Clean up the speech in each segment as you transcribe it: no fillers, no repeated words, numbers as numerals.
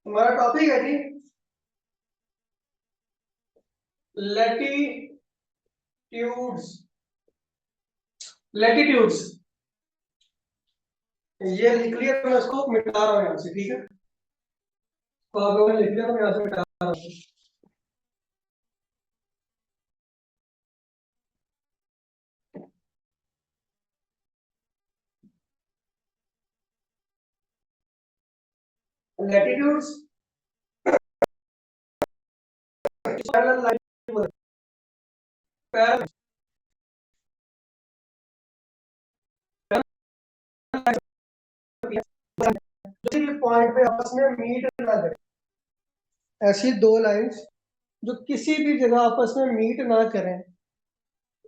हमारा टॉपिक है जी latitudes. Latitudes ये लिख लिया तो मैं इसको मिटा रहा हूँ यहाँ से, ठीक है। तो आप लोगों ने लिख लिया तो मैं यहाँ से मिटा रहा हूँ। Latitudes parallel line, parallel point पे आपस में मीट ना करें। ऐसी दो लाइंस जो किसी भी जगह आपस में मीट ना करें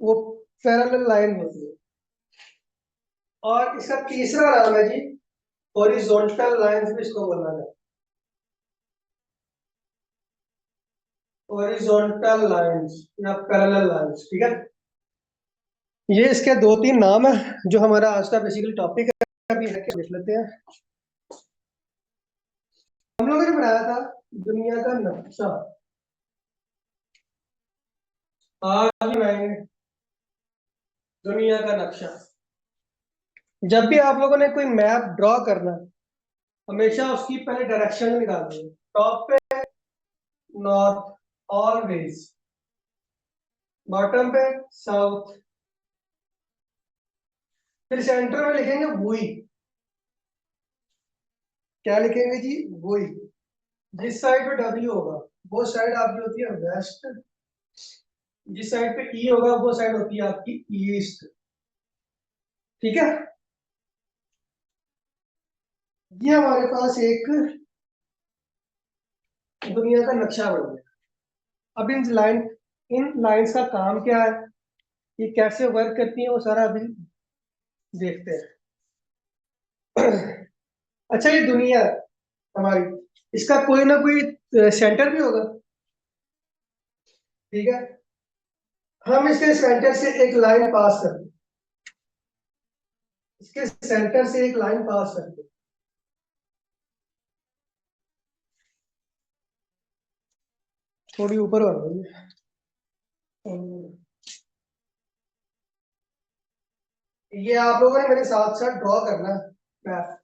वो पैरेलल लाइन होती है। और इसका तीसरा नाम है जी हॉरिजॉन्टल लाइंस भी इसको बोला जाता है। हॉरिजॉन्टल लाइंस या पैरेलल लाइंस, ठीक है। ये इसके दो तीन नाम है जो हमारा आज का बेसिकली टॉपिक है। अभी देख लेते हैं। हम लोगों ने बनाया था दुनिया का नक्शा। आज भी बनाएंगे दुनिया का नक्शा। जब भी आप लोगों ने कोई मैप ड्रॉ करना हमेशा उसकी पहले डायरेक्शन निकालनी है। टॉप पे नॉर्थ ऑलवेज, बॉटम पे साउथ, फिर सेंटर में लिखेंगे वुई। क्या लिखेंगे जी? वुई। जिस साइड पे डब्ल्यू होगा वो साइड आपकी होती है वेस्ट, जिस साइड पे ई होगा वो साइड होती है आपकी ईस्ट, ठीक है। ये हमारे पास एक दुनिया का नक्शा बन गया। अब इन लाइंस का काम क्या है, ये कैसे वर्क करती है, वो सारा अभी देखते हैं। अच्छा, ये दुनिया हमारी, इसका कोई ना कोई सेंटर भी होगा, ठीक है। हम इसके सेंटर से एक लाइन पास करते हैं, इसके सेंटर से एक लाइन पास करते हैं। थोड़ी ऊपर हो रही है। ये आप लोगों ने मेरे साथ साथ ड्रॉ करना है मैप,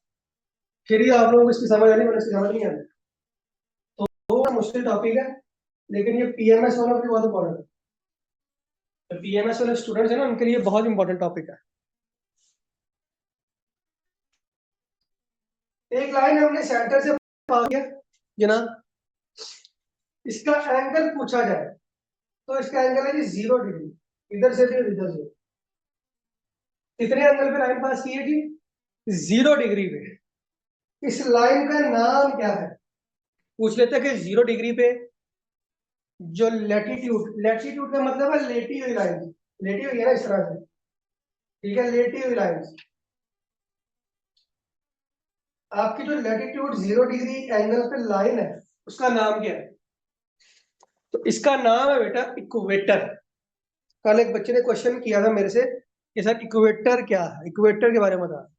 फिर ही आप लोगों को इसकी समझ आनी, मैंने इसकी समझ नहीं आनी। तो थोड़ा मुश्किल टॉपिक है, लेकिन ये पीएमएस वालों के लिए बहुत इंपॉर्टेंट है। तो पीएमएस वाले स्टूडेंट्स हैं ना, उनके लिए बहुत इंपॉर्टेंट टॉपिक है। एक लाइन हमने सेंटर से पास किया जनाब, इसका एंगल पूछा जाए तो इसका एंगल है जी 0 डिग्री, इधर से भी और इधर से। कितने एंगल पे लाइन पास की है जी? 0 डिग्री पे। इस लाइन का नाम क्या है? पूछ लेते हैं कि 0 डिग्री पे जो लेटीट्यूड, लेटीट्यूड का मतलब है लेटी हुई लाइन, लेटी हुई है ना इस तरह से, ठीक है, लेटी हुई लाइन। आपकी जो लेटीट्यूड 0 डिग्री एंगल पे लाइन है उसका नाम क्या है? तो इसका नाम है बेटा इक्वेटर। कल एक बच्चे ने क्वेश्चन किया था मेरे से कि सर इक्वेटर क्या है, इक्वेटर के बारे में बता।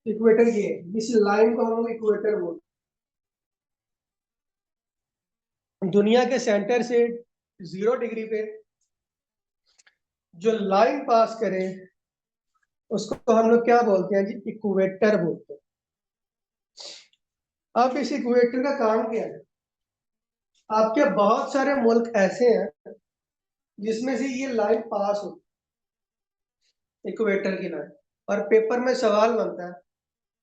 इक्वेटर ये है, इस लाइन को हम लोग इक्वेटर बोलते हैं। दुनिया के सेंटर से 0 डिग्री पे जो लाइन पास करे उसको हम लोग क्या बोलते हैं जी? इक्वेटर बोलते हैं। अब इस इक्वेटर का काम क्या है? आपके बहुत सारे मुल्क ऐसे हैं जिसमें से ये लाइन पास होती है, इक्वेटर की लाइन। और पेपर में सवाल बनता है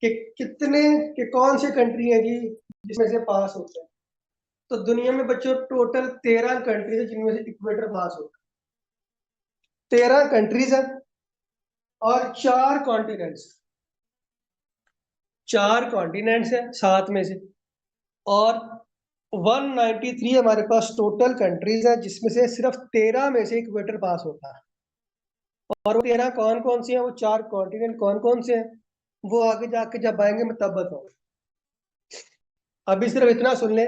कि कितने के कौन से कंट्री है जी जिसमें से पास होते हैं। तो दुनिया में बच्चों टोटल 13 कंट्रीज है जिनमें से इक्वेटर पास होता है। 13 कंट्रीज है और 4 कॉन्टिनेंट्स, 4 कॉन्टिनेंट्स है 7 में से। और 193 हमारे पास टोटल कंट्रीज है जिसमें से सिर्फ 13 में से इक्वेटर पास होता है। और वो 13 कौन कौन सी है, वो 4 कॉन्टिनेंट कौन कौन से हैं, वो आगे जाके जब आएंगे मैं तब बताऊंगा। अभी सिर्फ इतना सुन ले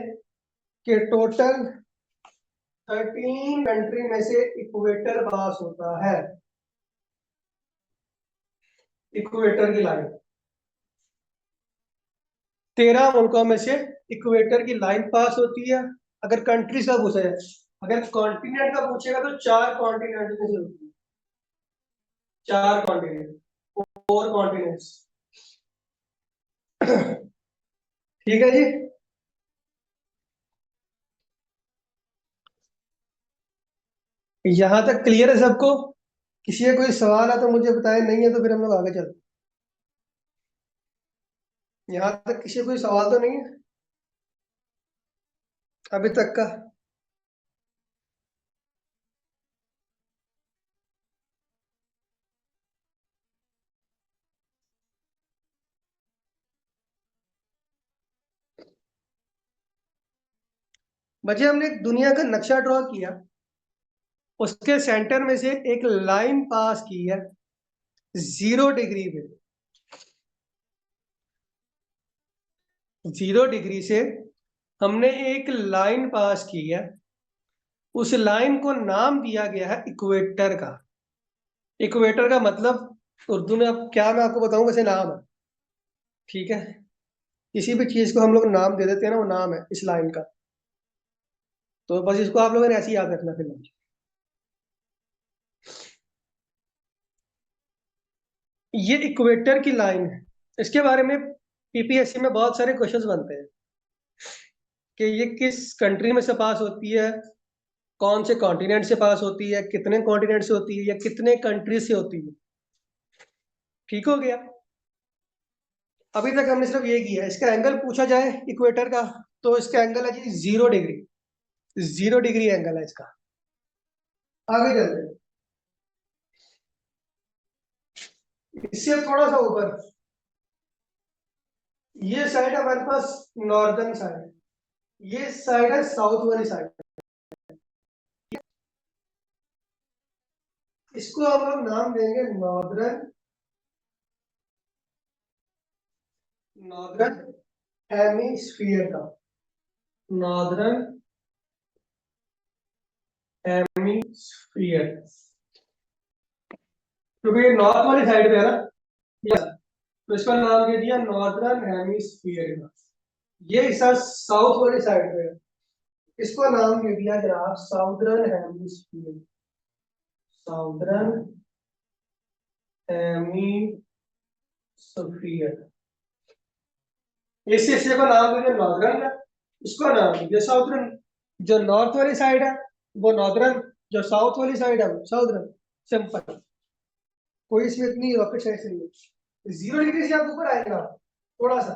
कि टोटल 13 कंट्री में से इक्वेटर पास होता है, इक्वेटर की लाइन। 13 मुल्कों में से इक्वेटर की लाइन पास होती है। अगर कंट्रीज का पूछा जाए, अगर कॉन्टिनेंट का पूछेगा तो 4 कॉन्टिनेंट में से होती है, 4 कॉन्टिनेंट, 4 कॉन्टिनेंट्स। ठीक है जी। यहां तक क्लियर है सबको? किसी का कोई सवाल है तो मुझे बताए, नहीं है तो फिर हम लोग आगे चलते हैं। यहाँ तक किसी का कोई सवाल तो नहीं है अभी तक का? बच्चे, हमने एक दुनिया का नक्शा ड्रॉ किया, उसके सेंटर में से एक लाइन पास की है 0 डिग्री पे। 0 डिग्री से हमने एक लाइन पास की है, उस लाइन को नाम दिया गया है इक्वेटर का। इक्वेटर का मतलब उर्दू में अब क्या मैं आपको बताऊं, वैसे नाम है। ठीक है, किसी भी चीज को हम लोग नाम दे देते हैं ना, वो नाम है इस लाइन का। तो बस इसको आप लोगों ने ऐसे ही याद रखना फिर। ये इक्वेटर की लाइन है, इसके बारे में पीपीएससी में बहुत सारे क्वेश्चंस बनते हैं कि ये किस कंट्री में से पास होती है, कौन से कॉन्टिनेंट से पास होती है, कितने कॉन्टिनेंट से होती है, या कितने कंट्री से होती है। ठीक हो गया। अभी तक हमने सिर्फ ये किया है। इसका एंगल पूछा जाए इक्वेटर का, तो इसका एंगल है जी 0 डिग्री। 0 डिग्री एंगल है इसका। आगे चलते हैं, इससे अब थोड़ा सा ऊपर, ये साइड है हमारे पास नॉर्दर्न साइड, ये साइड है साउथ वाली साइड। इसको हम लोग नाम देंगे नॉर्दर्न, नॉर्दर्न हेमिस्फीयर का, नॉर्दर्न हेमिस्फीयर, क्योंकि ये नॉर्थ वाली साइड पे है ना। यस, तो इसका नाम दे दिया नॉर्दर्न हेमिस्फीयर का। ये हिस्सा साउथ वाली साइड पे है, इसको नाम दे दिया जनाब साउदर्न हेमिस्फीयर। साउदर्न हेमिस्फीयर, इस हिस्से को नाम दीजिए नॉर्दर्न है, इसको नाम दीजिए साउदर्न। जो नॉर्थ वाली साइड है वो नॉर्दर्न, जो साउथ वाली साइड है वो साउदर्न। सिंपल, कोई इसमें इतनी रॉकेट साइंस नहीं है। 0 डिग्री से आप ऊपर आएगा थोड़ा सा,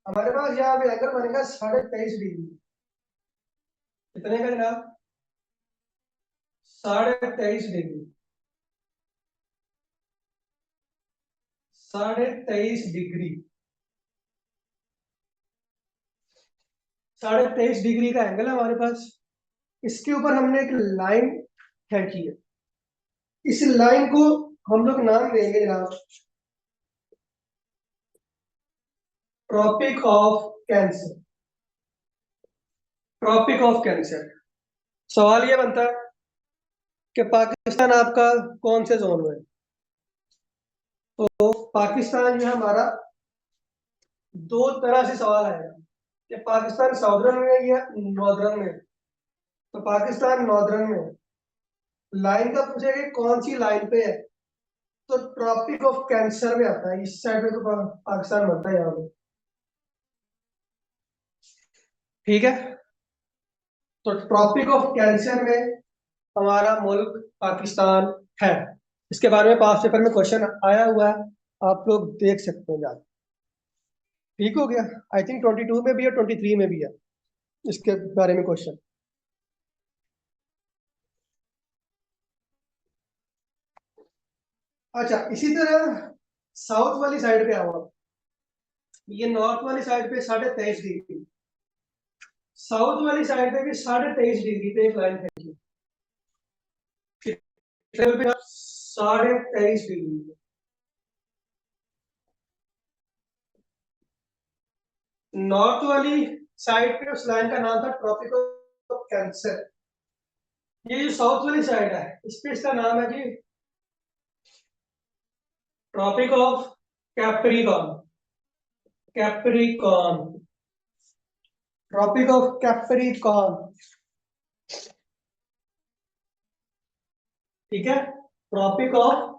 हमारे पास यहाँ पे एंगल बनेगा 23.5 डिग्री। कितने का जनाब? 23.5 डिग्री। 23.5 डिग्री, 23.5 डिग्री का एंगल है हमारे पास। इसके ऊपर हमने एक लाइन खींची है, इस लाइन को हम लोग नाम देंगे जनाब Tropic of Cancer. Tropic of Cancer. सवाल ये बनता है कि पाकिस्तान आपका कौन से जोन में है? तो पाकिस्तान जो है हमारा, दो तरह से सवाल आएगा कि पाकिस्तान साउदर्न में है या नॉर्दर्न में है। तो पाकिस्तान नॉर्दर्न में है। लाइन का पूछेगा कि कौन सी लाइन पे है, तो ट्रॉपिक ऑफ कैंसर में आता है, इस साइड में तो पाकिस्तान बनता है यहाँ पे। ठीक है, तो ट्रॉपिक ऑफ कैंसर में हमारा मुल्क पाकिस्तान है। इसके बारे में पास पेपर में क्वेश्चन आया हुआ है, आप लोग देख सकते हैं जाके। ठीक हो गया। आई थिंक 22 में भी है, 23 में भी है इसके बारे में क्वेश्चन। अच्छा, इसी तरह साउथ वाली साइड पे आओ। ये नॉर्थ वाली साइड पे 23.5 डिग्री, साउथ वाली साइड पे भी 23.5 डिग्री पे एक लाइन खींची। 23.5 डिग्री। नॉर्थ वाली साइड पे उस लाइन का नाम था ट्रॉपिक ऑफ कैंसर। ये जो साउथ वाली साइड है, इस पे इसका नाम है जी tropic of Capricorn. Capricorn, tropic of Capricorn, ठीक है, ट्रॉपिक ऑफ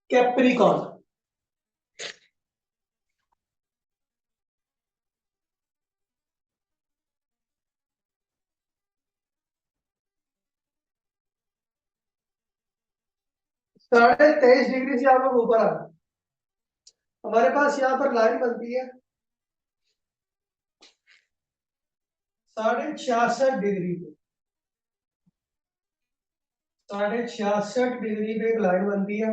कैप्रिकॉर्न। -23.5 डिग्री से आप लोग ऊपर आ गए। हमारे पास यहाँ पर लाइन बनती है 66.5 डिग्री पे, 66.5 डिग्री पे एक लाइन बनती है।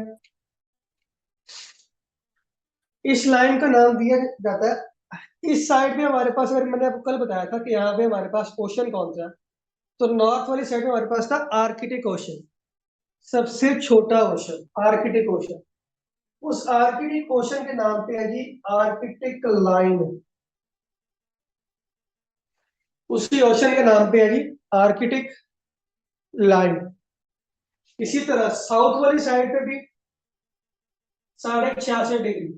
इस लाइन का नाम दिया जाता है, इस साइड में हमारे पास, अगर मैंने आपको कल बताया था कि यहाँ पे हमारे पास ओशन कौन सा है, तो नॉर्थ वाली साइड में हमारे पास था आर्कटिक ओशन, सबसे छोटा ओशन आर्कटिक ओशन। उस आर्कटिक ओशन के नाम पे है जी आर्कटिक लाइन, उसी ओशन के नाम पे है जी आर्कटिक लाइन। इसी तरह साउथ वाली साइड पे भी 66.5 डिग्री,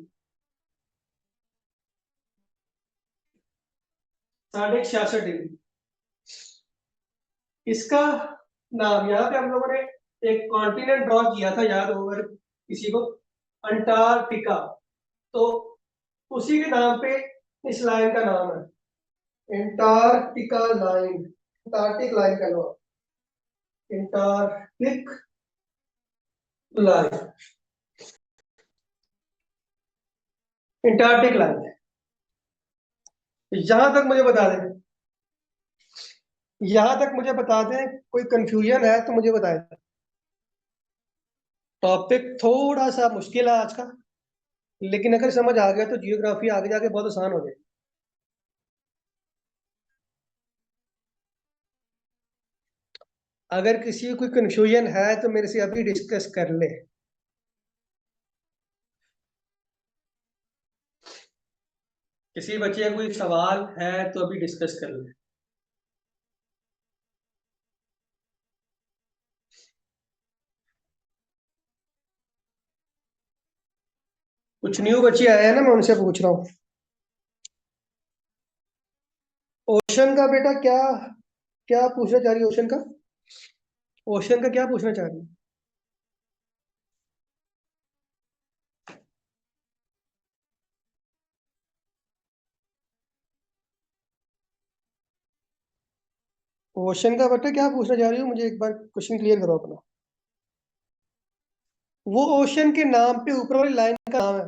66.5 डिग्री, इसका नाम, यहाँ पे हम लोगों ने एक कॉन्टिनेंट ड्रॉ किया था, याद होगा किसी को, अंटार्कटिका। तो उसी के नाम पे इस लाइन का नाम है अंटार्कटिका लाइन, अंटार्कटिक लाइन का नाम अंटार्कटिक लाइन, अंटार्कटिक लाइन है। यहां तक मुझे बता दें, यहां तक मुझे बता दें, कोई कंफ्यूजन है तो मुझे बताएं। टॉपिक थोड़ा सा मुश्किल है आज का, लेकिन अगर समझ आ गया तो जियोग्राफी आगे जाके बहुत आसान हो जाएगी। अगर किसी को कोई कंफ्यूजन है तो मेरे से अभी डिस्कस कर ले। किसी बच्चे का कोई सवाल है तो अभी डिस्कस कर ले। कुछ न्यू बच्चे आए हैं ना, मैं उनसे पूछ रहा हूँ। ओशन का बेटा क्या, क्या पूछना चाह रही है ओशन का? ओशन का क्या पूछना चाह रही है? ओशन का बेटा क्या पूछना चाह रही हो, मुझे एक बार क्वेश्चन क्लियर करो अपना। वो ओशन के नाम पे ऊपर वाली लाइन का नाम है,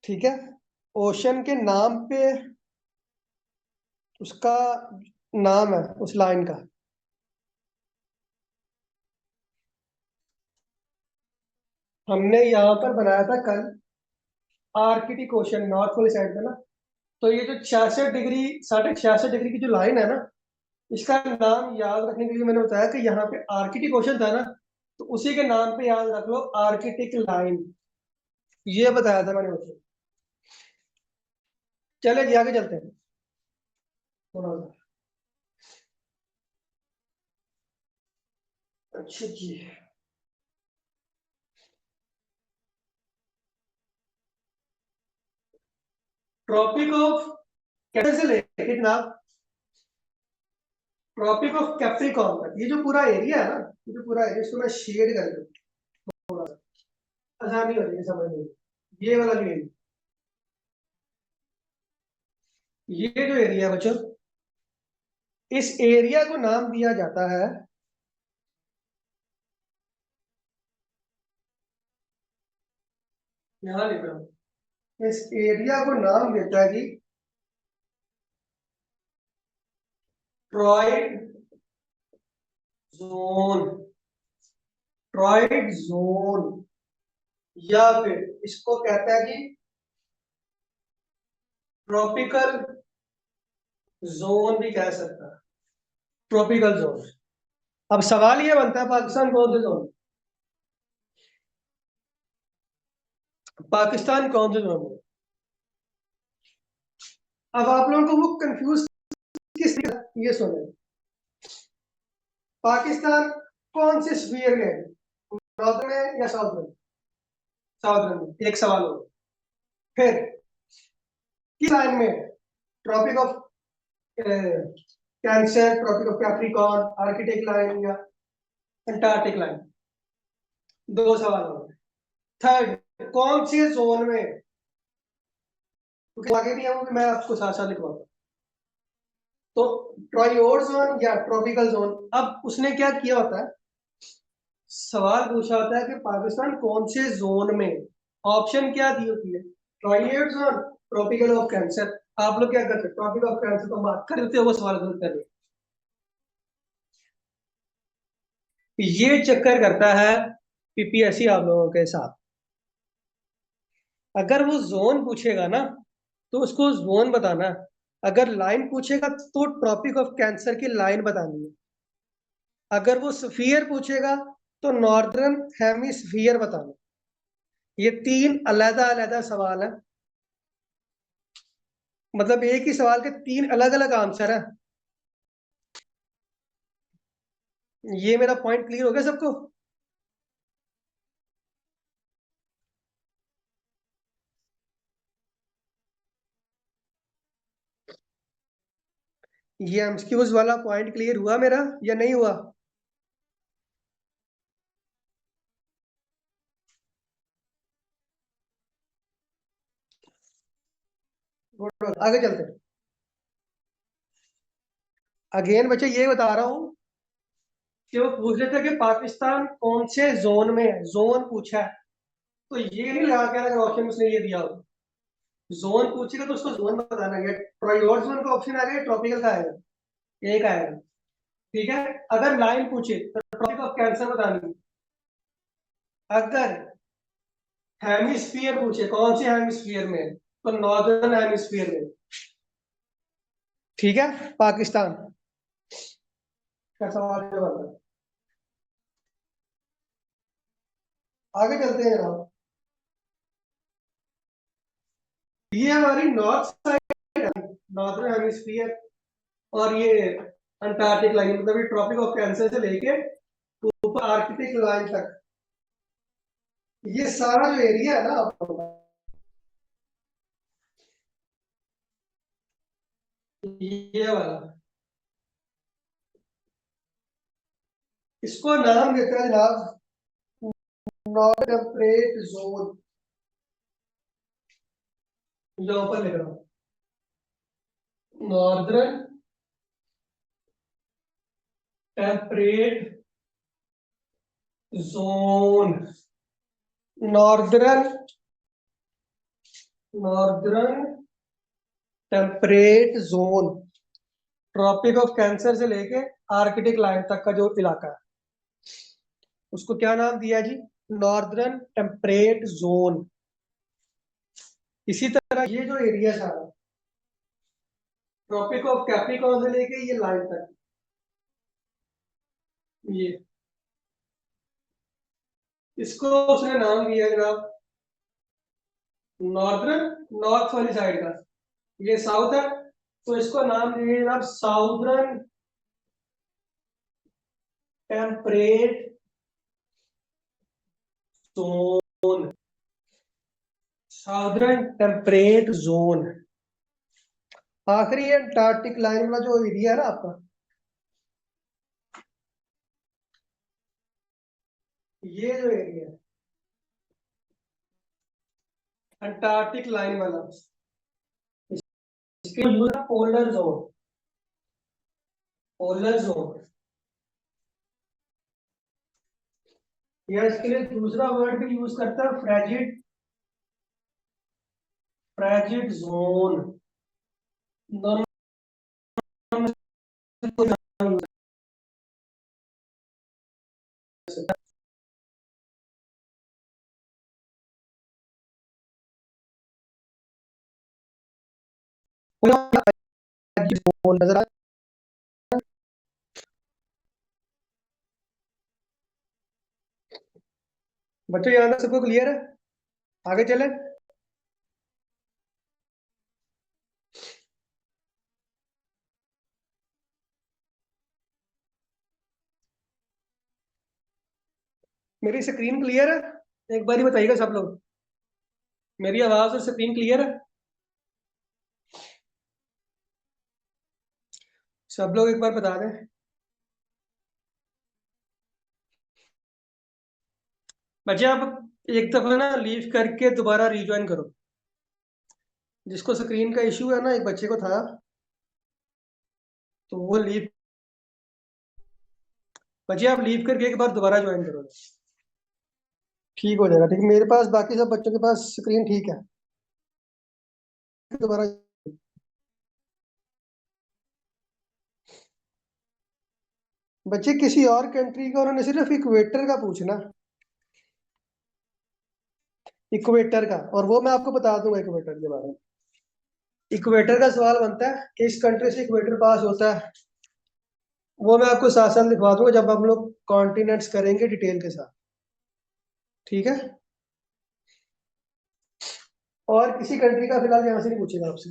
ठीक है, ओशन के नाम पे उसका नाम है, उस लाइन का। हमने यहाँ पर बनाया था कल आर्कटिक ओशन, नॉर्थ वाली साइड पे ना। तो ये जो 66 डिग्री, 66.5 डिग्री की जो लाइन है ना, इसका नाम याद रखने के लिए मैंने बताया कि यहाँ पे आर्कटिक ओशन था ना, तो उसी के नाम पे याद रख लो आर्कटिक लाइन, ये बताया था मैंने उसे। चले जी आगे चलते हैं थोड़ा सा। अच्छा जी, ट्रॉपिक ऑफ कैसे लेके जनाब, ट्रॉपिक ऑफ कैप्रिकॉर्न तक ये जो पूरा एरिया है ना, ये जो पूरा एरिया, इसको मैं शेड कर दूं थोड़ा सा, आसानी हो जाएगी समझने में। ये वाला जो एरिया, ये जो एरिया बच्चों, इस एरिया को नाम दिया जाता है, यहां लिख रहा हूं, इस एरिया को नाम देता है जी ट्रॉइड जोन, ट्रॉइड जोन, या फिर इसको कहता है जी ट्रॉपिकल जोन भी कह सकता है, ट्रॉपिकल जोन। अब सवाल ये बनता है पाकिस्तान कौन से जोन, पाकिस्तान कौन से जोन में? अब आप लोगों को वो कंफ्यूज किस, ये सुने, पाकिस्तान कौन से स्फीयर में है, नॉर्थ में या साउथ में? साउथ में, एक सवाल हो। फिर किस लाइन में, Tropic of Cancer, Tropic of Capricorn, Arctic line या अंटार्कटिक लाइन? दो सवाल हो गए। थर्ड, कौन से जोन में, क्योंकि आगे भी है वो भी मैं आपको साथ साथ लिखवाऊंगा। तो ट्राइयोड जोन या ट्रॉपिकल जोन, अब उसने क्या किया होता है, सवाल पूछा होता है कि पाकिस्तान कौन से जोन में, ऑप्शन क्या दी होती है, ट्राइयोड जोन, ट्रॉपिकल ऑफ कैंसर। आप लोग क्या करते हैं, ट्रॉपिक ऑफ कैंसर को मार्क कर देते हो, वो सवाल गलत कर देते। ये चक्कर करता है पीपीएससी आप लोगों के साथ। अगर वो जोन पूछेगा ना तो उसको जोन बताना है। अगर लाइन पूछेगा तो ट्रॉपिक ऑफ कैंसर की लाइन बतानी है। अगर वो स्फीयर पूछेगा तो नॉर्दर्न हेमिस्फीयर बताना। ये तीन अलग अलग सवाल है, मतलब एक ही सवाल के तीन अलग अलग आंसर है। ये मेरा पॉइंट क्लियर हो गया सबको? ये एमसीक्यूज वाला पॉइंट क्लियर हुआ मेरा या नहीं हुआ? आगे चलते हैं। अगेन बच्चे ये बता रहा हूं कि वो पूछ रहे थे कि पाकिस्तान कौन से जोन में है, जोन पूछा है। तो ये नहीं लगा के अगर ऑप्शन उसने ये दिया हो, जोन पूछेगा तो उसको जोन बताना है। ट्राइयोड जोन का ऑप्शन आएगा, ट्रॉपिकल का आएगा, एक आएगा। ठीक है। अगर लाइन पूछे तो ट्रॉपिक ऑफ कैंसर बतानी है। अगर हेमिस्फीयर पूछे कौन से हेमिस्फीयर में है, तो नॉर्दर्न हेमिस्फीयर में। ठीक है, पाकिस्तान का सवाल जवाब है। आगे चलते हैं जनाब। ये हमारी नॉर्थ साइड, नॉर्दर्न हेमिस्फीयर, और ये अंटार्कटिक लाइन, मतलब ये ट्रॉपिक ऑफ कैंसर से लेके ऊपर आर्कटिक लाइन तक, ये सारा जो एरिया है ना आपका, ये वाला, इसको नाम देते हैं जनाब नॉर्थ टेम्परेट जोन। यहाँ पर लिख रहा हूँ, northern temperate zone. Northern northern temperate zone, Tropic of Cancer से लेके आर्कटिक लाइन तक का जो इलाका है, उसको क्या नाम दिया जी, नॉर्दर्न टेम्परेट जोन। इसी तरह ये जो एरिया सारा, ट्रॉपिक ऑफ कैप्रिकॉर्न से लेके ये लाइन तक, ये, इसको उसने नाम दिया जनाब नॉर्दर्न, नॉर्थ वाली साइड का, ये साउथ है, तो इसको नाम दिया जनाब southern temperate zone. Southern temperate zone. आखिरी ये अंटार्कटिक लाइन वाला जो एरिया है ना आपका, ये जो एरिया है अंटार्कटिक लाइन वाला, इसके use polar zone, polar zone, या इसके लिए दूसरा वर्ड भी यूज करता है फ्रेजिड, फ्रेजिड जोन। दोनों नजर आ, बच्चों यहाँ तक सबको क्लियर है? आगे चले। मेरी स्क्रीन क्लियर है? एक बार ही बताइएगा सब लोग। मेरी आवाज और स्क्रीन क्लियर है? सब लोग एक बार बता दें। बच्चे आप एक दफा ना लीव करके दोबारा रिज्वाइन करो। जिसको स्क्रीन का इशू है ना, एक बच्चे को था, तो वो लीव, बच्चे आप लीव करके एक बार दोबारा ज्वाइन करो, ठीक हो जाएगा। ठीक, मेरे पास बाकी सब बच्चों के पास स्क्रीन ठीक है। दोबारा बच्चे किसी और कंट्री का उन्होंने सिर्फ इक्वेटर का पूछना, इक्वेटर का, और वो मैं आपको बता दूंगा इक्वेटर के बारे में। इक्वेटर का सवाल बनता है कि इस कंट्री से इक्वेटर पास होता है, वो मैं आपको साथ साथ लिखवा दूंगा जब हम लोग कॉन्टिनेंट्स करेंगे डिटेल के साथ, ठीक है। और किसी कंट्री का फिलहाल यहाँ से नहीं पूछेगा आपसे।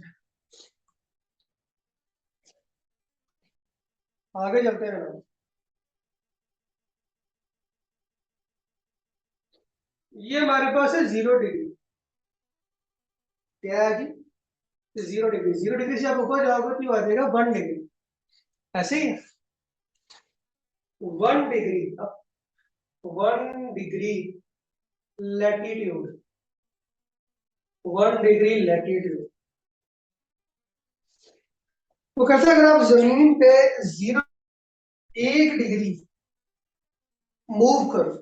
आगे चलते हैं मैडम। ये हमारे पास है 0 डिग्री। क्या है जी? 0 डिग्री। 0 डिग्री से आप ऊपर जाओगे तो आ जाएगा 1 डिग्री। ऐसे ही 1 degree, 1 degree latitude, 1 degree latitude. तो कैसे अगर आप जमीन पे 1 डिग्री मूव करो,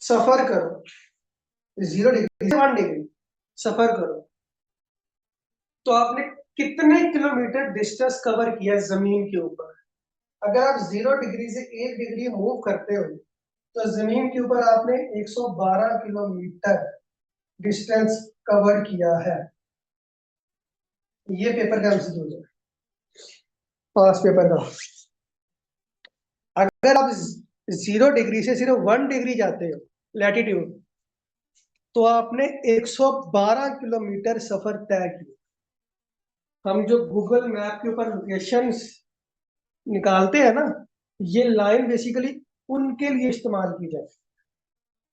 सफर करो, 0 डिग्री से 1 डिग्री सफर करो, तो आपने कितने किलोमीटर डिस्टेंस कवर किया जमीन के ऊपर? अगर आप 0 डिग्री से 1 डिग्री मूव करते हो तो जमीन के ऊपर आपने 112 किलोमीटर डिस्टेंस कवर किया है। ये पेपर का एमसीक्यू है, पास पेपर का। अगर आप 0 डिग्री से सिर्फ 1 डिग्री जाते हो लैटिट्यूड, तो आपने 112 किलोमीटर सफर तय किया। हम जो गूगल मैप के ऊपर लोकेशन निकालते हैं ना, ये लाइन बेसिकली उनके लिए इस्तेमाल की जाती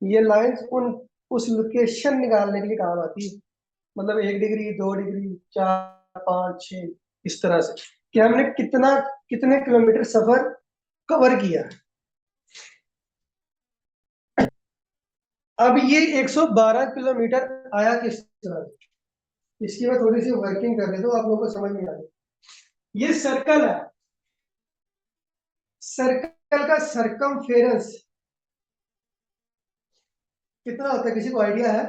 है। ये लाइन उन उस लोकेशन निकालने के लिए काम आती है। मतलब 1 डिग्री, 2 डिग्री, 4, 5, 6, इस तरह से कि हमने कितने किलोमीटर सफर कवर किया। अब ये 112 किलोमीटर आया किस तरह से? इसकी मैं थोड़ी सी वर्किंग कर लेता हूँ, आप लोगों को समझ में आ जाए। ये सर्कल है, सर्कल का सरकमफेरेंस कितना होता है, किसी को आइडिया है?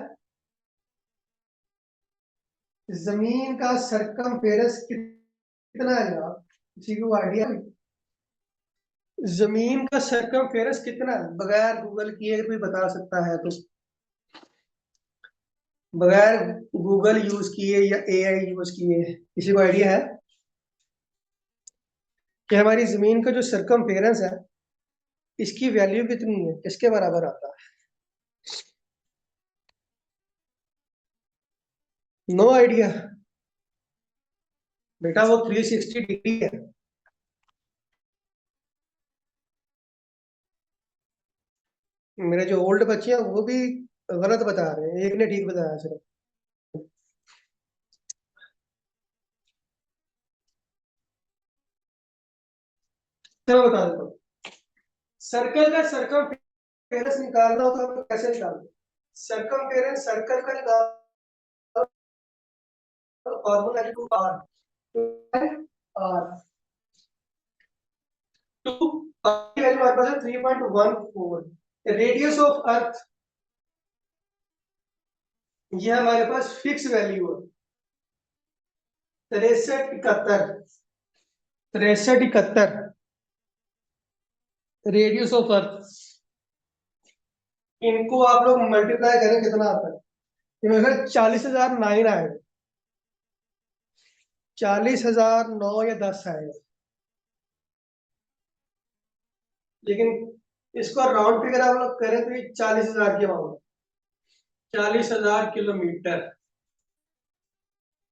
जमीन का सरकमफेरेंस कितना है जनाब, किसी को आइडिया? जमीन का सरकमफेरेंस कितना है बगैर गूगल किए? कोई बता सकता है तो, बगैर गूगल यूज किए या एआई यूज किए, किसी को आइडिया है कि हमारी जमीन का जो सरकमफेरेंस है इसकी वैल्यू कितनी है, किसके बराबर आता है? नो आइडिया बेटा, वो 360 डिग्री है। मेरे जो ओल्ड बच्चे हैं वो भी गलत बता रहे हैं, एक ने ठीक बताया सिर्फ। मैं बता देता हूँ, सर्कल का सरकमफेरेंस निकालना हो तो हम लोग कैसे निकालते हैं? सरकमफेरेंस सर्कल का निकालना फॉर्मूला है 2r, आर टू वैल्यू हमारे पास है 3.14। रेडियस ऑफ अर्थ, ये हमारे पास फिक्स वैल्यू है 6371, 6371 रेडियस ऑफ अर्थ। इनको आप लोग मल्टीप्लाई करें कितना आता है? इनमें 40,009 आएगा, 40,009 या 10 आएगा। लेकिन इसको राउंड फिगर आप लोग करें तो ये 40,000 के अमाउंट, 40,000 किलोमीटर।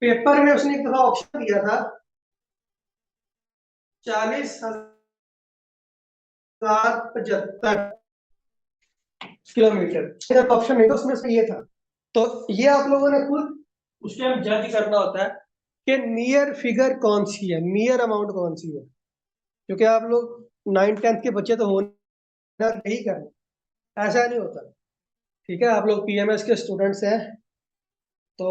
पेपर में उसने एक दफा ऑप्शन दिया था 40,075 किलोमीटर, ऑप्शन नहीं था उसमें से ये था तो ये आप लोगों ने खुद उस टाइम जज करना होता है कि नियर फिगर कौन सी है, नियर अमाउंट कौन सी है, क्योंकि आप लोग 9th 10th के बच्चे तो होना नहीं करना, ऐसा नहीं होता। ठीक है, आप लोग पीएमएस के स्टूडेंट्स हैं, तो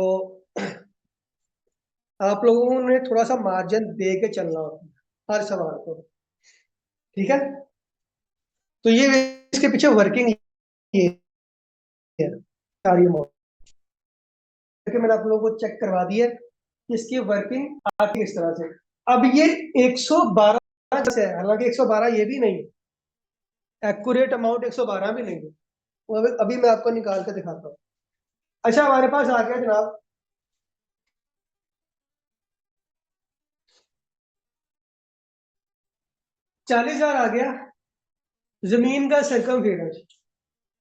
आप लोगों ने थोड़ा सा मार्जिन दे के चलना होता है हर सवाल को। ठीक है, तो ये इसके पीछे वर्किंग ये है सारी अमाउंट कि मैंने आप लोगों को चेक करवा दी है कि इसकी वर्किंग आती है इस तरह से। अब ये 112 है, हालांकि 112 ये भी नहीं है, एक्यूरेट अमाउंट 112 भी नहीं है, वो अभी मैं आपको निकाल के दिखाता हूँ। अच्छा, हमारे पास आ गया जनाब 40,000 आ गया जमीन का सर्कमफेरेंस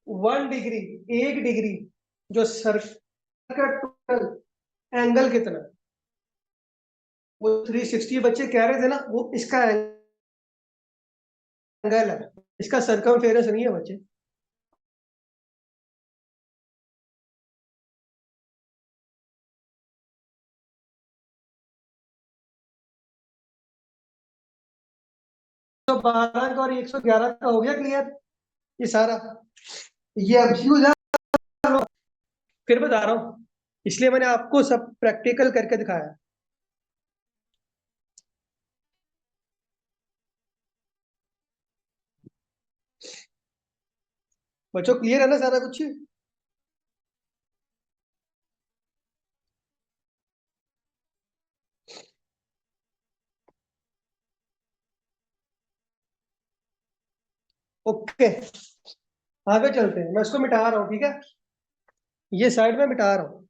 1 डिग्री, 1 डिग्री, जो सर का टोटल एंगल कितना, वो 360 बच्चे कह रहे थे ना, वो इसका एंगल है, इसका सर्कमफेरेंस नहीं है बच्चे। तो 12 का और 111 का हो गया क्लियर ये सारा। ये एमसीक्यूज है, फिर बता रहा हूँ, इसलिए मैंने आपको सब प्रैक्टिकल करके दिखाया। बच्चों क्लियर है ना सारा कुछ? ओके, आगे चलते हैं, मैं इसको मिटा रहा हूँ, ठीक है, ये साइड में मिटा रहा हूँ।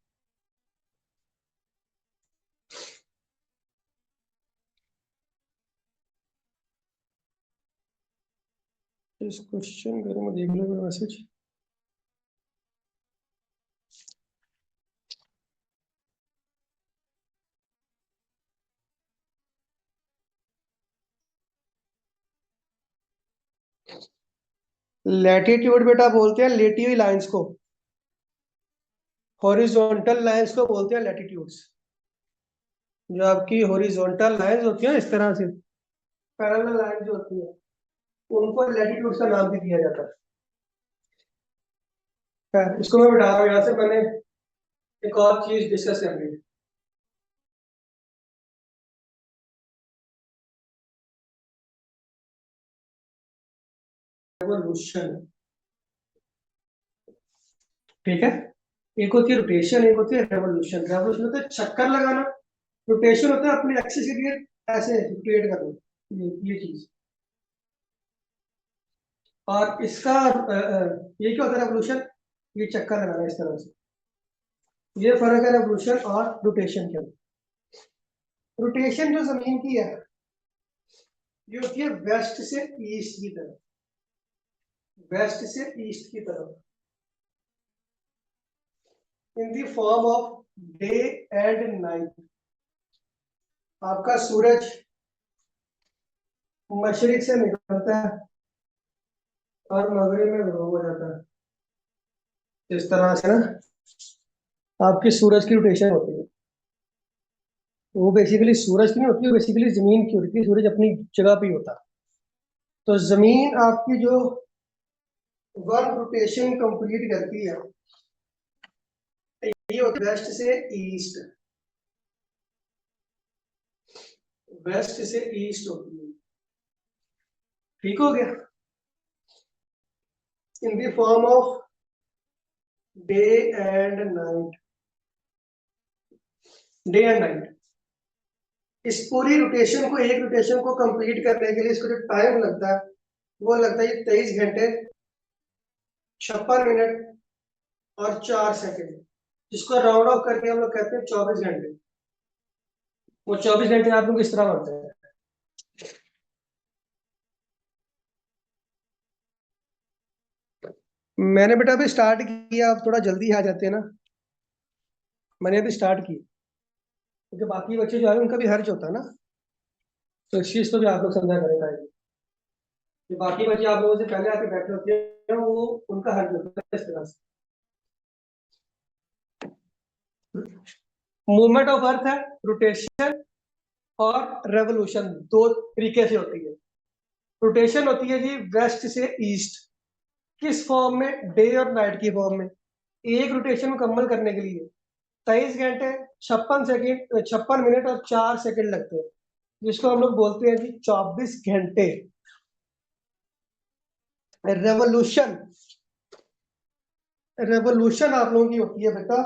इस क्वेश्चन करो, मैं देख लो मैसेज। लैटिट्यूड बेटा बोलते हैं लेटी हुई लाइंस को, हॉरिजॉन्टल लाइंस को बोलते हैं लैटिट्यूड्स। जो आपकी हॉरिजॉन्टल लाइंस होती है इस तरह से, पैरेलल लाइन जो होती है, उनको लैटिट्यूड्स का नाम भी दिया जाता है। इसको मैं बिठा रहा हूँ यहाँ से, मैंने एक और चीज डिस्कस करनी है। रेवोल्यूशन, ठीक है, एक होती है रोटेशन, एक होती है रेवोल्यूशन। रेवोल्यूशन होता है चक्कर लगाना, रोटेशन होता है अपने एक्सिस के लिए ऐसे रोटेट करना, ये चीज। और इसका ये क्या होता है रेवोल्यूशन, ये चक्कर लगाना इस तरह से। ये फर्क है रेवोल्यूशन और रोटेशन के अंदर। रोटेशन जो जमीन की है, ये होती है वेस्ट से ईस्ट की तरफ, वेस्ट से ईस्ट की तरफ, in the form of day and night. आपका सूरज मशरिक से निकलता है और मगरिब में ग्रो हो जाता है, इस तरह से ना आपकी सूरज की रोटेशन होती है। वो बेसिकली सूरज की नहीं होती है, बेसिकली जमीन की होती है, सूरज अपनी जगह पे ही होता है। तो जमीन आपकी जो वन रोटेशन कंप्लीट करती है, ये होती है वेस्ट से ईस्ट, वेस्ट से ईस्ट होती है। ठीक हो गया, in the form of day and night, day and night. इस पूरी रोटेशन को, एक रोटेशन को कंप्लीट करने के लिए इसको जो टाइम लगता है, वो लगता है 23 घंटे 56 मिनट और 4 सेकंड, जिसको राउंड ऑफ करके हम लोग कहते हैं 24 घंटे। वो 24 घंटे आप लोग किस तरह बनते हैं? मैंने बेटा अभी स्टार्ट किया, आप थोड़ा जल्दी आ जाते हैं ना, मैंने अभी स्टार्ट की, क्योंकि बाकी बच्चे जो है उनका भी हर्ज होता है ना, तो इस चीज को भी आप लोग समझा करेगा। कि बाकी बच्चे आप लोगों से पहले आके बैठे होते हैं, वो उनका हर्ज होता है इस तरह से। मूवमेंट ऑफ अर्थ है, रोटेशन और रेवोल्यूशन, दो तरीके से होती है। रोटेशन होती है जी वेस्ट से ईस्ट, किस फॉर्म में? डे और नाइट की फॉर्म में। एक रोटेशन मुकम्मल करने के लिए 23 घंटे 56 सेकेंड 56 मिनट और 4 सेकेंड लगते हैं, जिसको हम लोग बोलते हैं जी 24 घंटे। रेवोल्यूशन, रेवोल्यूशन आप लोगों की होती है बेटा,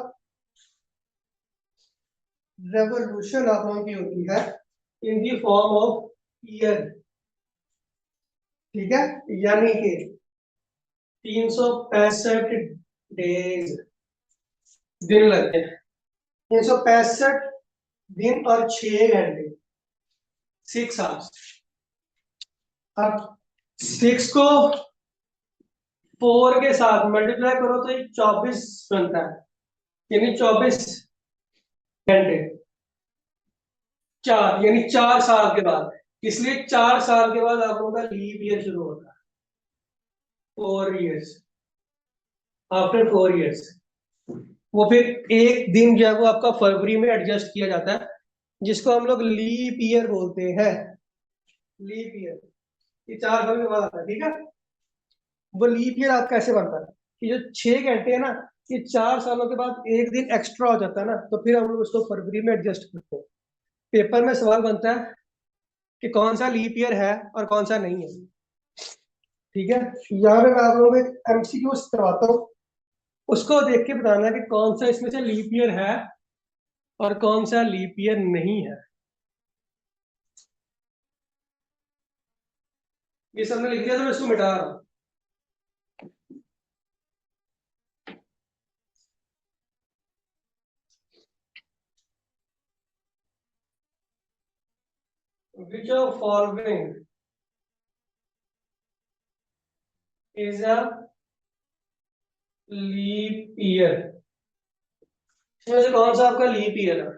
रेवोल्यूशन आप लोगों की होती है इन दी फॉर्म ऑफ ईयर। ठीक है, यानी कि 365 दिन लगते हैं, 365 दिन और 6 घंटे, 6 आवर्स। अब 6 को 4 के साथ मल्टीप्लाई करो तो ये 24 बनता है, यानी 24 घंटे, 4 यानी 4 साल के बाद। इसलिए 4 साल के बाद आप लोगों का लीप ईयर शुरू होता है, 4 इयर्स, आफ्टर 4 इयर्स। वो फिर एक दिन जो है वो आपका फरवरी में एडजस्ट किया जाता है, जिसको हम लोग लीप ईयर बोलते हैं। लीप ईयर ये 4 साल के बाद आता है, ठीक है। वो लीप ईयर आप कैसे बनता है कि जो 6 घंटे है ना, ये 4 सालों के बाद एक दिन एक्स्ट्रा हो जाता है ना, तो फिर हम लोग उसको फरवरी में एडजस्ट करते हैं। पेपर में सवाल बनता है कि कौन सा लीप ईयर है और कौन सा नहीं है। ठीक है, यहाँ पे मैं आप लोगों को एमसीक्यू करवाता हूँ, उसको देख के बताना कि कौन सा इसमें से लीप ईयर है और कौन सा लीप ईयर नहीं है। ये सबने लिख दिया तो मैं इसको मिटा रहा हूँ। Which of following is a leap year? इसमें से कौन सा आपका लीप ईयर है,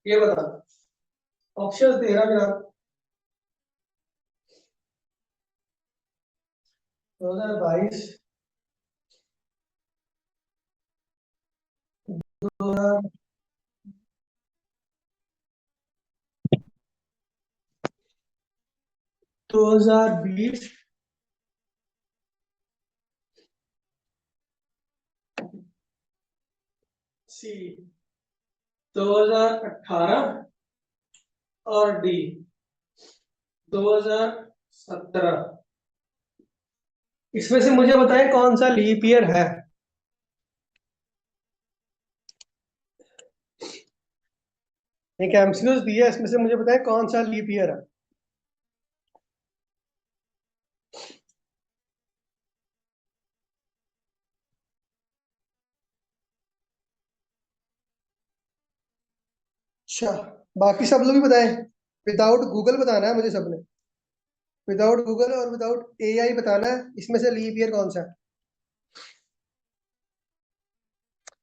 ये बताना। ऑप्शन दे रहा जनाब। 2022, 2020, सी 2018 और डी 2017। इसमें से मुझे बताएं कौन सा लीप ईयर है। एक एमसीक्यूज दिया है, इसमें से मुझे बताएं कौन सा लीप ईयर है। अच्छा, बाकी सब लोग भी बताएं, विदाउट गूगल बताना है मुझे सबने, विदाउट गूगल और विदाउट एआई बताना है इसमें से लीप ईयर कौन सा है।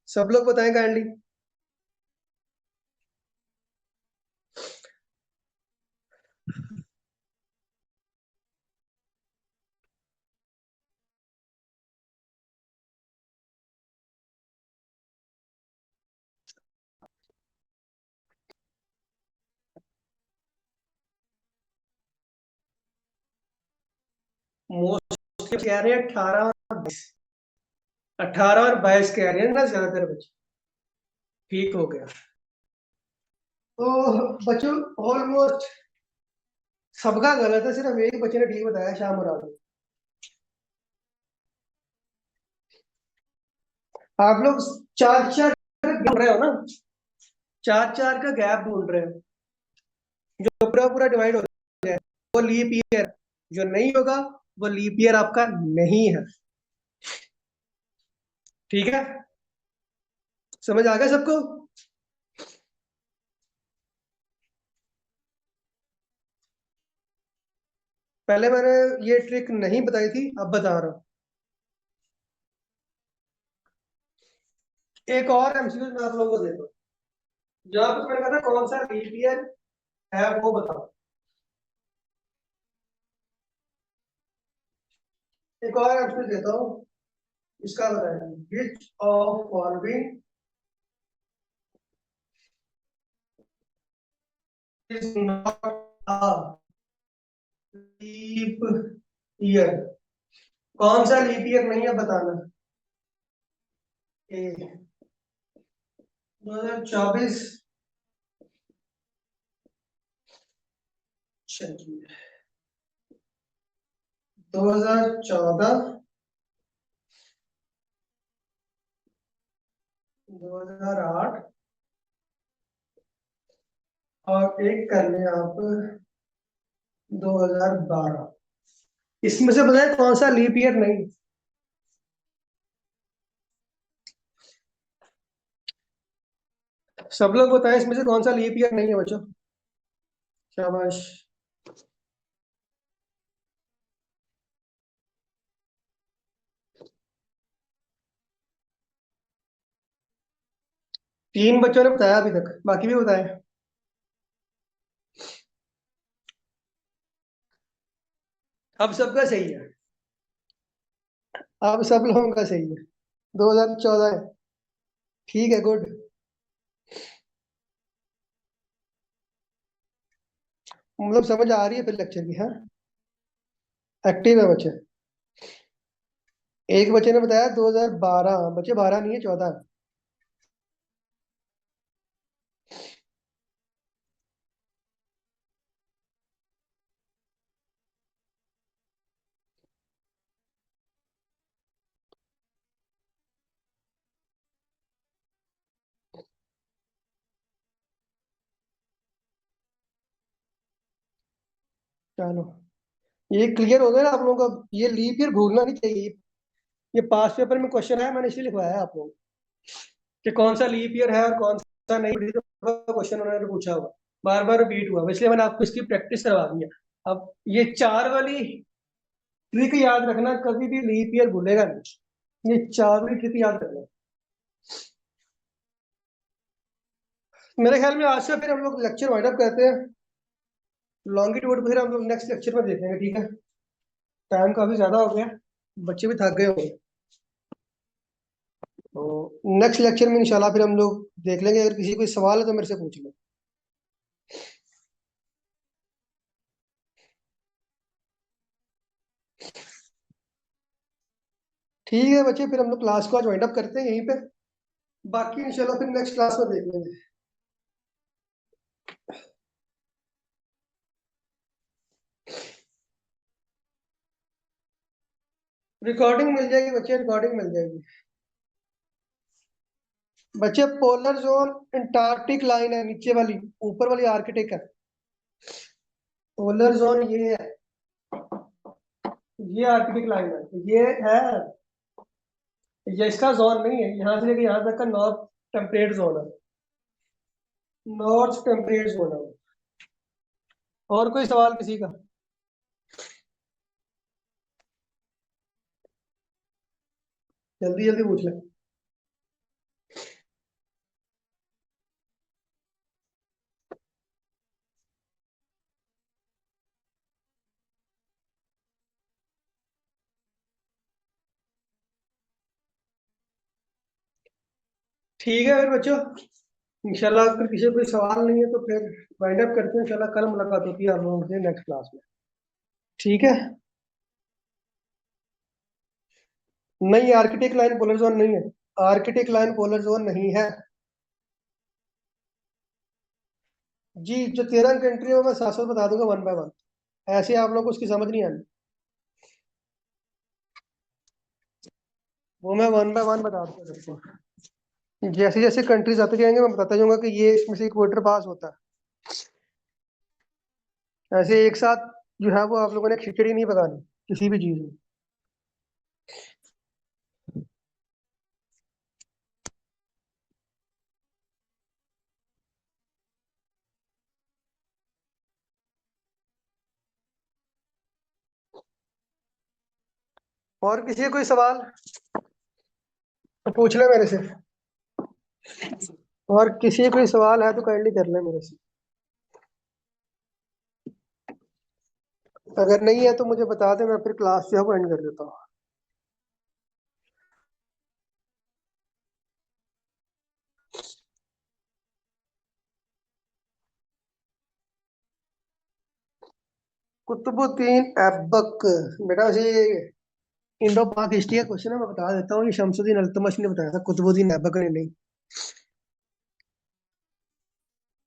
सब लोग बताएं काइंडली। मोस्ट कह रहे हैं 18 और 22 कह रहे हैं ना ज्यादातर बच्चे। ठीक हो गया, तो बच्चों ऑलमोस्ट सबका गलत है, सिर्फ एक बच्चे ने ठीक बताया, शाम मुराद। आप लोग चार चार ढूंढ रहे हो ना, चार चार का गैप ढूंढ रहे हो, जो पूरा पूरा डिवाइड हो जाए वो लीप ईयर, जो नहीं होगा वो लीप ईयर आपका नहीं है। ठीक है, समझ आ गया सबको? पहले मैंने ये ट्रिक नहीं बताई थी, अब बता रहा हूँ। एक और एमसीक्यू मैं आप लोगों को देता हूँ, जहाँ पर मैंने कहा था कौन सा लीप ईयर है वो बताओ। एक और एमसीक्यू देता हूँ, इसका बताएं, which of following is not a leap year. कौन सा लीप ईयर नहीं है बताना। ए 2024, चलिए 2014, 2008, और एक कर लें आप 2012। इसमें से बताए कौन सा लीप ईयर नहीं। सब लोग बताएं इसमें से कौन सा लीप ईयर नहीं है बच्चों। शाबाश। 3 बच्चों ने बताया अभी तक, बाकी भी बताए। अब सबका सही है। अब सब लोगों का सही है। 2014 है। ठीक है, गुड। मतलब समझ आ रही है फिर लेक्चर की, हाँ। एक्टिव है बच्चे। एक बच्चे ने बताया 2012, बच्चे 12 नहीं है, 14। चलो, ये क्लियर हो गया ना आप लोगों का। ये लीप ईयर भूलना नहीं चाहिए। ये पास पेपर में क्वेश्चन है, मैंने इसलिए लिखवाया है आप लोगों को कि कौन सा लीप ईयर है और कौन सा नहीं। क्वेश्चन उन्होंने पूछा हुआ, बार बार रिपीट हुआ, इसलिए मैंने आपको इसकी प्रैक्टिस करवा दी है। अब ये 4 वाली ट्रिक याद रखना, कभी भी लीप ईयर भूलेगा नहीं। ये 4 वाली ट्रिक याद रखना। मेरे ख्याल में आज से फिर हम लोग लेक्चर वाइंड अप करते हैं। लॉन्गिट्यूड फिर हम लोग नेक्स्ट लेक्चर में देखेंगे, ठीक है। टाइम काफी ज्यादा हो गया, बच्चे भी थक गए होंगे। तो नेक्स्ट लेक्चर में इंशाल्लाह फिर हम लोग देख लेंगे। अगर किसी कोई सवाल है तो मेरे से पूछ लो। ठीक है बच्चे, फिर हम लोग क्लास को आज वाइंड अप करते हैं यहीं पे। बाकी इंशाल्लाह फिर नेक्स्ट क्लास में देख लेंगे। रिकॉर्डिंग मिल जाएगी बच्चे, रिकॉर्डिंग मिल जाएगी। बच्चे पोलर जोन अंटार्कटिक लाइन है नीचे वाली, ऊपर वाली आर्कटिक है। पोलर जोन ये है, ये आर्कटिक लाइन है, ये है। ये इसका जोन नहीं है, यहाँ से लेके यहाँ तक का नॉर्थ टेम्परेट जोन है। नॉर्थ टेम्परेट जोन है। और कोई सवाल किसी का? जल्दी जल्दी पूछ ले। ठीक है फिर बच्चों, इंशाल्लाह अगर किसी को कोई सवाल नहीं है तो फिर वाइंड अप करते हैं। इंशाल्लाह कल मुलाकात होती है आप लोगों से नेक्स्ट क्लास में। ठीक है। नहीं, आर्किटिक लाइन पोलर जोन नहीं है। आर्किटिक लाइन पोलर जोन नहीं है। जी, जो 13 कंट्री है वो मैं साथ साथ बता दूंगा वन बाय वन। ऐसे आप लोग को उसकी समझ नहीं आनी। वो मैं वन बाय वन बता दूंगा सबको। जैसे जैसे कंट्रीज आते जाएंगे मैं बताता जाऊंगा कि ये इसमें से इक्वेटर पास होता है। ऐसे एक साथ जो है वो आप लोगों ने खिचड़ी नहीं पकानी किसी भी चीज में। और किसी का कोई सवाल तो पूछ ले मेरे से। और किसी का कोई सवाल है तो काइंडली कर ले मेरे से। अगर नहीं है तो मुझे बता दे, मैं फिर क्लास जो है वो एंड कर देता हूँ। कुतुबुद्दीन ऐबक, बेटा वैसे इंडो पाक हिस्ट्री का क्वेश्चन है, मैं बता देता हूँ, ये शमसुद्दीन अल्तमश ने बताया था, कुतुबुद्दीन ऐबक ने नहीं।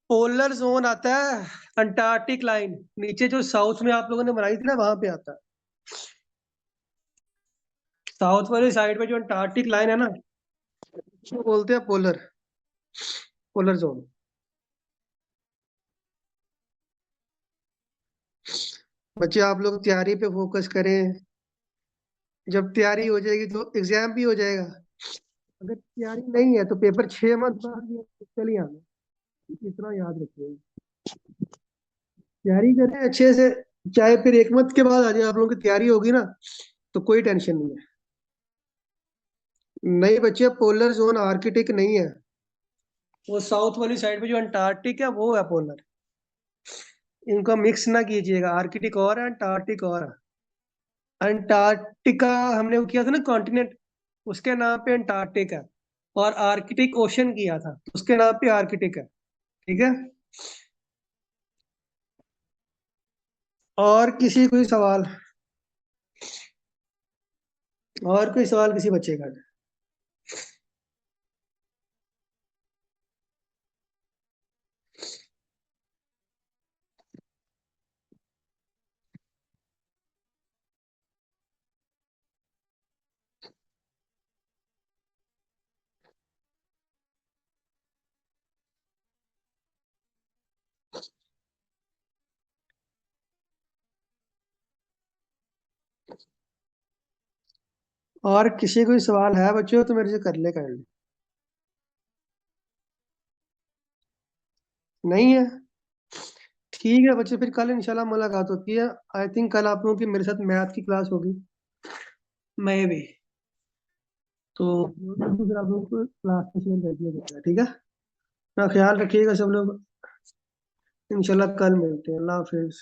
पोलर जोन आता है अंटार्कटिक लाइन, नीचे जो साउथ में आप लोगों ने बनाई थी ना, वहां पे आता है। साउथ वाली साइड पे जो अंटार्कटिक लाइन है ना, उसको बोलते हैं पोलर, पोलर जोन। बच्चे आप लोग तैयारी पे फोकस करें, जब तैयारी हो जाएगी तो एग्जाम भी हो जाएगा। अगर तैयारी नहीं है तो पेपर 6 मंथ बाद भी चल ही आना, इतना याद रखिए। तैयारी करें अच्छे से, चाहे फिर 1 मंथ के बाद आ जाए, आप लोगों की तैयारी होगी ना तो कोई टेंशन नहीं है। नहीं बच्चे, पोलर जोन आर्कटिक नहीं है, वो साउथ वाली साइड पे जो अंटार्कटिक है वो है पोलर। इनको मिक्स ना कीजिएगा, आर्कटिक और है, अंटार्कटिक और है। अंटार्कटिका हमने वो किया था ना कॉन्टिनेंट, उसके नाम पे अंटार्कटिक है। और आर्कटिक ओशन किया था तो उसके नाम पे आर्कटिक है। ठीक है। और किसी कोई सवाल, और कोई सवाल किसी बच्चे का? और किसी कोई सवाल है बच्चों तो मेरे से कर ले, कर ले। नहीं है? ठीक है बच्चे, फिर कल इंशाल्लाह मुलाकात होती है। आई थिंक कल आप लोगों की मेरे साथ मैथ की क्लास होगी, मैं भी। तो फिर आप लोगों को क्लास में शेयर कर दिया जाएगा, ठीक है। अपना ख्याल रखिएगा सब लोग, इंशाल्लाह कल मिलते हैं। अल्लाह हाफिज।